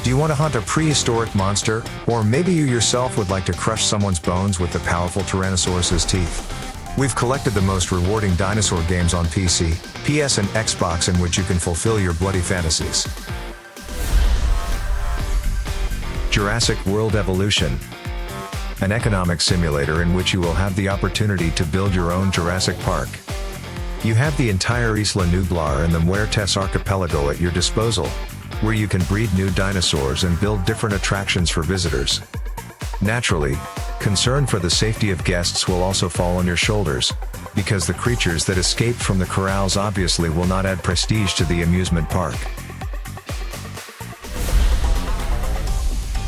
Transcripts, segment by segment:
Do you want to hunt a prehistoric monster, or maybe you yourself would like to crush someone's bones with the powerful Tyrannosaurus's teeth? We've collected the most rewarding dinosaur games on PC, PS and Xbox in which you can fulfill your bloody fantasies. Jurassic World Evolution. An economic simulator in which you will have the opportunity to build your own Jurassic Park. You have the entire Isla Nublar and the Muertes archipelago at your disposal, where you can breed new dinosaurs and build different attractions for visitors. Naturally, concern for the safety of guests will also fall on your shoulders, because the creatures that escaped from the corrals obviously will not add prestige to the amusement park.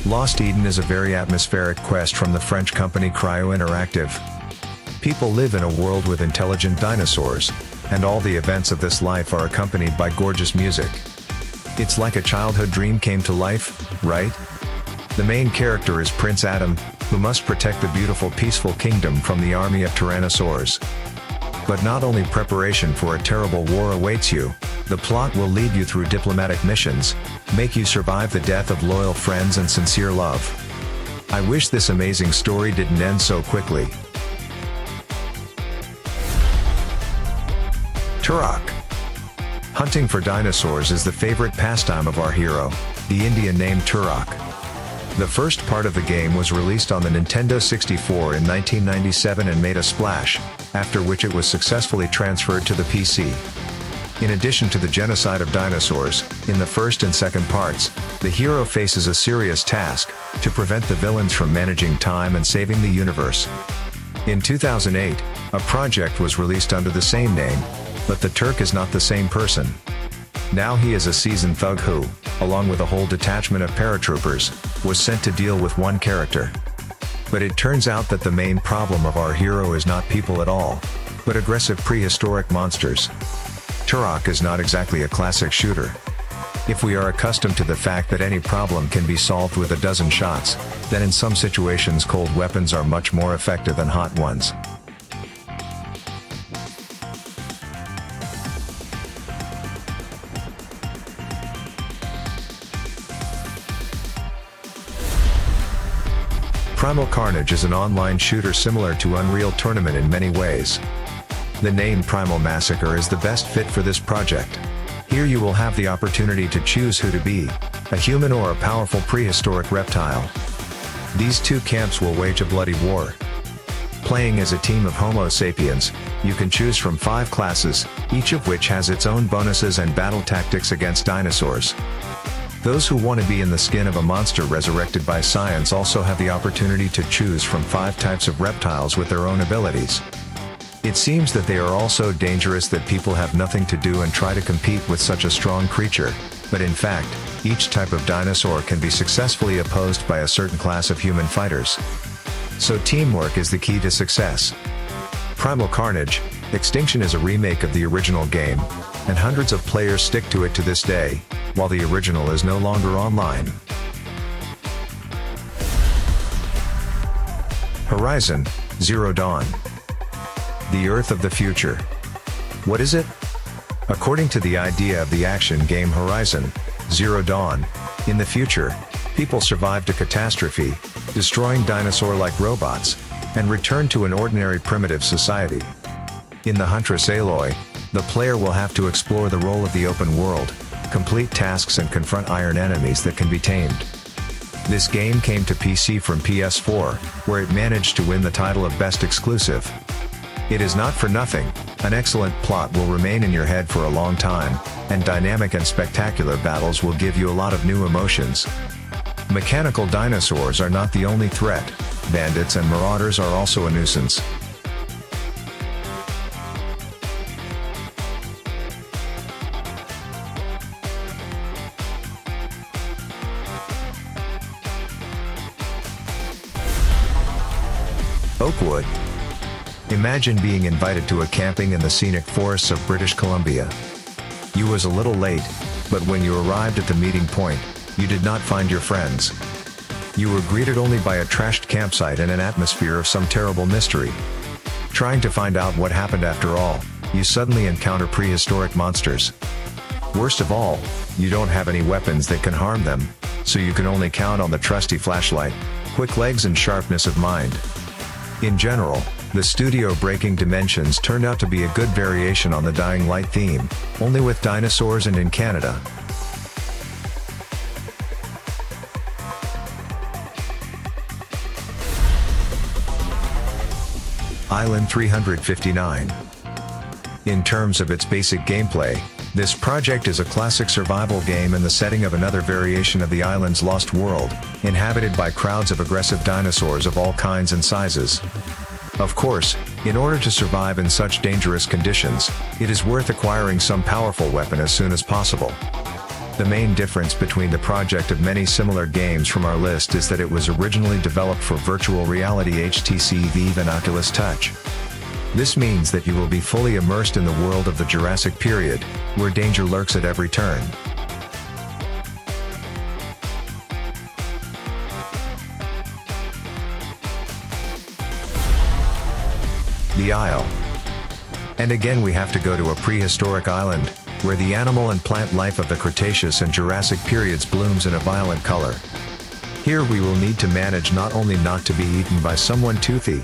Lost Eden is a very atmospheric quest from the French company Cryo Interactive. People live in a world with intelligent dinosaurs, and all the events of this life are accompanied by gorgeous music. It's like a childhood dream came to life, right? The main character is Prince Adam, who must protect the beautiful peaceful kingdom from the army of Tyrannosaurs. But not only preparation for a terrible war awaits you, the plot will lead you through diplomatic missions, make you survive the death of loyal friends and sincere love. I wish this amazing story didn't end so quickly. Turok. Hunting for dinosaurs is the favorite pastime of our hero, the Indian named Turok. The first part of the game was released on the Nintendo 64 in 1997 and made a splash, after which it was successfully transferred to the PC. In addition to the genocide of dinosaurs, in the first and second parts, the hero faces a serious task, to prevent the villains from managing time and saving the universe. In 2008, a project was released under the same name, but the Turk is not the same person. Now he is a seasoned thug who, along with a whole detachment of paratroopers, was sent to deal with one character. But it turns out that the main problem of our hero is not people at all, but aggressive prehistoric monsters. Turok is not exactly a classic shooter. If we are accustomed to the fact that any problem can be solved with a dozen shots, then in some situations cold weapons are much more effective than hot ones. Primal Carnage is an online shooter similar to Unreal Tournament in many ways. The name Primal Massacre is the best fit for this project. Here you will have the opportunity to choose who to be, a human or a powerful prehistoric reptile. These two camps will wage a bloody war. Playing as a team of Homo sapiens, you can choose from 5 classes, each of which has its own bonuses and battle tactics against dinosaurs. Those who want to be in the skin of a monster resurrected by science also have the opportunity to choose from 5 types of reptiles with their own abilities. It seems that they are all so dangerous that people have nothing to do and try to compete with such a strong creature, but in fact, each type of dinosaur can be successfully opposed by a certain class of human fighters. So teamwork is the key to success. Primal Carnage, Extinction is a remake of the original game, and hundreds of players stick to it to this day, while the original is no longer online. Horizon Zero Dawn. The Earth of the Future. What is it? According to the idea of the action game Horizon Zero Dawn, in the future, people survived a catastrophe, destroying dinosaur-like robots, and returned to an ordinary primitive society. In the Huntress Aloy, the player will have to explore the role of the open world, complete tasks and confront iron enemies that can be tamed. This game came to PC from PS4, where it managed to win the title of Best Exclusive. It is not for nothing, an excellent plot will remain in your head for a long time, and dynamic and spectacular battles will give you a lot of new emotions. Mechanical dinosaurs are not the only threat, bandits and marauders are also a nuisance. Oakwood. Imagine being invited to a camping in the scenic forests of British Columbia. You was a little late, but when you arrived at the meeting point, you did not find your friends. You were greeted only by a trashed campsite and an atmosphere of some terrible mystery. Trying to find out what happened after all, you suddenly encounter prehistoric monsters. Worst of all, You don't have any weapons that can harm them, so you can only count on the trusty flashlight, quick legs and sharpness of mind. In general, the studio-breaking dimensions turned out to be a good variation on the Dying Light theme, only with dinosaurs and in Canada. Island 359. In terms of its basic gameplay, this project is a classic survival game in the setting of another variation of the island's lost world, inhabited by crowds of aggressive dinosaurs of all kinds and sizes. Of course, in order to survive in such dangerous conditions, it is worth acquiring some powerful weapon as soon as possible. The main difference between the project of many similar games from our list is that it was originally developed for virtual reality HTC Vive and Oculus Touch. This means that you will be fully immersed in the world of the Jurassic period, where danger lurks at every turn. The Isle. And again we have to go to a prehistoric island, where the animal and plant life of the Cretaceous and Jurassic periods blooms in a violent color. Here we will need to manage not only not to be eaten by someone toothy,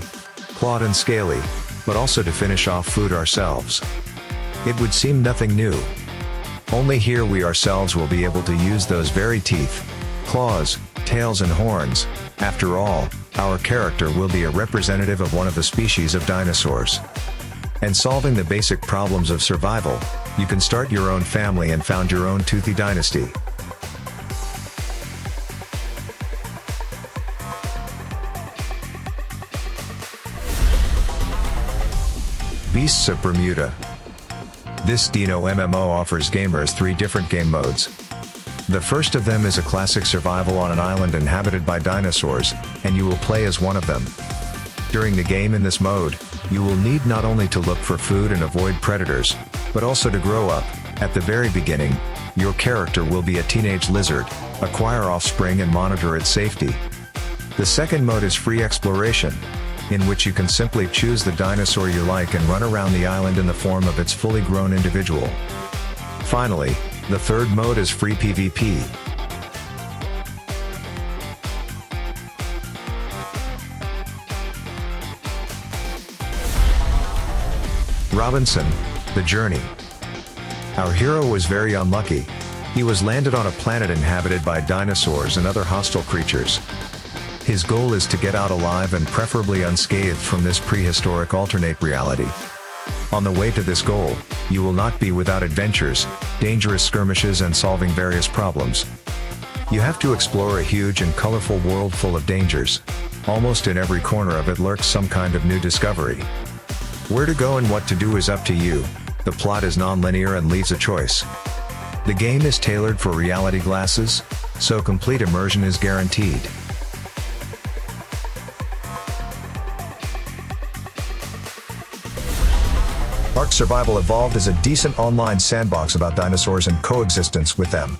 clawed and scaly, but also to finish off food ourselves. It would seem nothing new. Only here we ourselves will be able to use those very teeth, claws, tails and horns. After all, our character will be a representative of one of the species of dinosaurs. And solving the basic problems of survival, you can start your own family and found your own toothy dynasty. Beasts of Bermuda. This Dino MMO offers gamers 3 different game modes. The first of them is a classic survival on an island inhabited by dinosaurs, and you will play as one of them. During the game in this mode, you will need not only to look for food and avoid predators, but also to grow up. At the very beginning, your character will be a teenage lizard, acquire offspring and monitor its safety. The second mode is free exploration, in which you can simply choose the dinosaur you like and run around the island in the form of its fully grown individual. Finally, the third mode is free PvP. Robinson, The Journey. Our hero was very unlucky. He was landed on a planet inhabited by dinosaurs and other hostile creatures. His goal is to get out alive and preferably unscathed from this prehistoric alternate reality. On the way to this goal, you will not be without adventures, dangerous skirmishes and solving various problems. You have to explore a huge and colorful world full of dangers. Almost in every corner of it lurks some kind of new discovery. Where to go and what to do is up to you. The plot is non-linear and leaves a choice. The game is tailored for reality glasses, so complete immersion is guaranteed. Ark Survival Evolved is a decent online sandbox about dinosaurs and coexistence with them.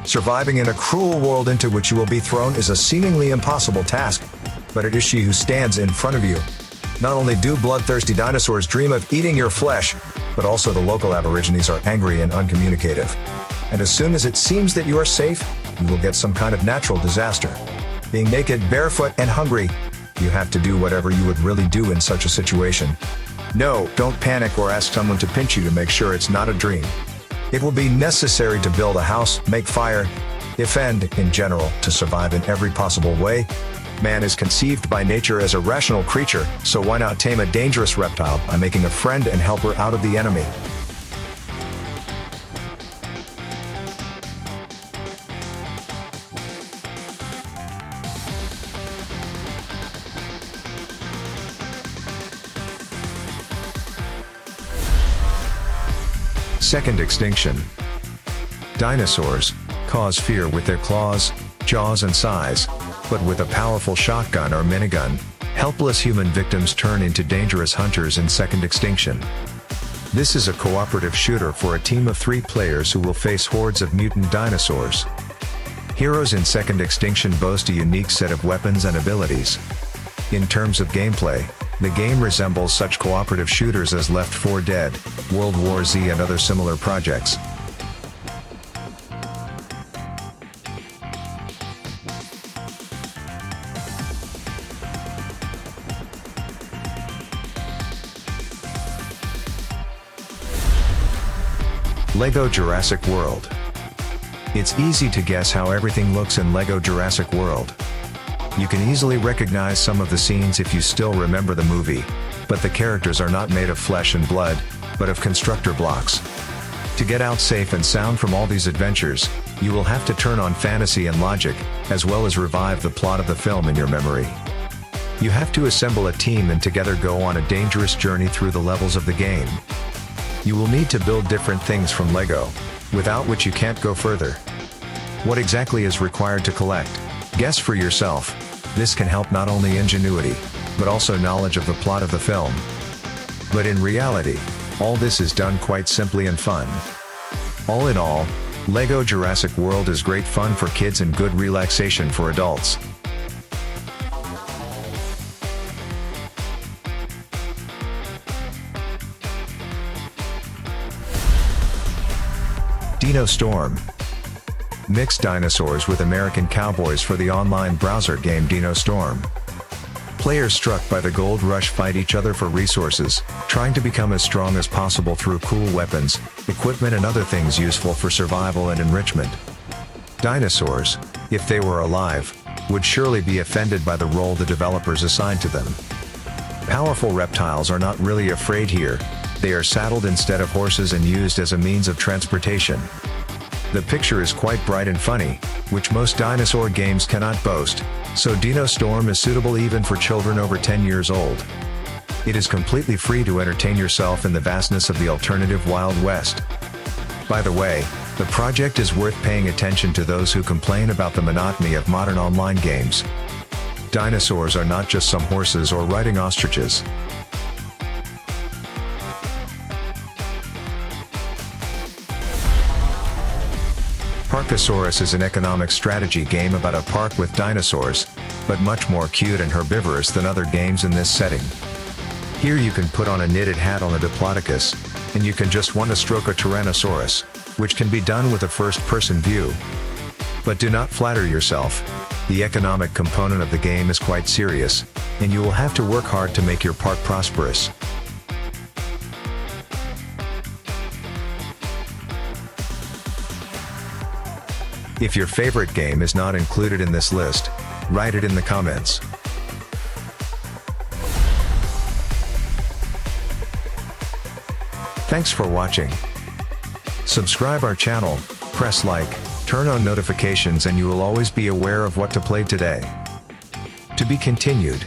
Surviving in a cruel world into which you will be thrown is a seemingly impossible task, but it is she who stands in front of you. Not only do bloodthirsty dinosaurs dream of eating your flesh, but also the local aborigines are angry and uncommunicative. And as soon as it seems that you are safe, you will get some kind of natural disaster. Being naked, barefoot, and hungry, you have to do whatever you would really do in such a situation. No, don't panic or ask someone to pinch you to make sure it's not a dream. It will be necessary to build a house, make fire, defend, in general, to survive in every possible way. Man is conceived by nature as a rational creature, so why not tame a dangerous reptile by making a friend and helper out of the enemy? Second Extinction. Dinosaurs cause fear with their claws, jaws and size, but with a powerful shotgun or minigun, helpless human victims turn into dangerous hunters in Second Extinction. This is a cooperative shooter for a team of 3 players who will face hordes of mutant dinosaurs. Heroes in Second Extinction boast a unique set of weapons and abilities. In terms of gameplay, the game resembles such cooperative shooters as Left 4 Dead, World War Z and other similar projects. LEGO Jurassic World. It's easy to guess how everything looks in LEGO Jurassic World. You can easily recognize some of the scenes if you still remember the movie, but the characters are not made of flesh and blood, but of constructor blocks. To get out safe and sound from all these adventures, you will have to turn on fantasy and logic, as well as revive the plot of the film in your memory. You have to assemble a team and together go on a dangerous journey through the levels of the game. You will need to build different things from LEGO, without which you can't go further. What exactly is required to collect? Guess for yourself. This can help not only ingenuity, but also knowledge of the plot of the film. But in reality, all this is done quite simply and fun. All in all, LEGO Jurassic World is great fun for kids and good relaxation for adults. Dino Storm. Mixed dinosaurs with American cowboys for the online browser game Dino Storm. Players struck by the gold rush fight each other for resources, trying to become as strong as possible through cool weapons, equipment and other things useful for survival and enrichment. Dinosaurs, if they were alive, would surely be offended by the role the developers assigned to them. Powerful reptiles are not really afraid here. They are saddled instead of horses and used as a means of transportation. The picture is quite bright and funny, which most dinosaur games cannot boast, so Dino Storm is suitable even for children over 10 years old. It is completely free to entertain yourself in the vastness of the alternative Wild West. By the way, the project is worth paying attention to those who complain about the monotony of modern online games. Dinosaurs are not just some horses or riding ostriches. Parkasaurus is an economic strategy game about a park with dinosaurs, but much more cute and herbivorous than other games in this setting. Here you can put on a knitted hat on a Diplodocus, and you can just want to stroke a Tyrannosaurus, which can be done with a first-person view. But do not flatter yourself. The economic component of the game is quite serious, and you will have to work hard to make your park prosperous. If your favorite game is not included in this list, write it in the comments. Thanks for watching. Subscribe our channel, press like, turn on notifications and you will always be aware of what to play today. To be continued.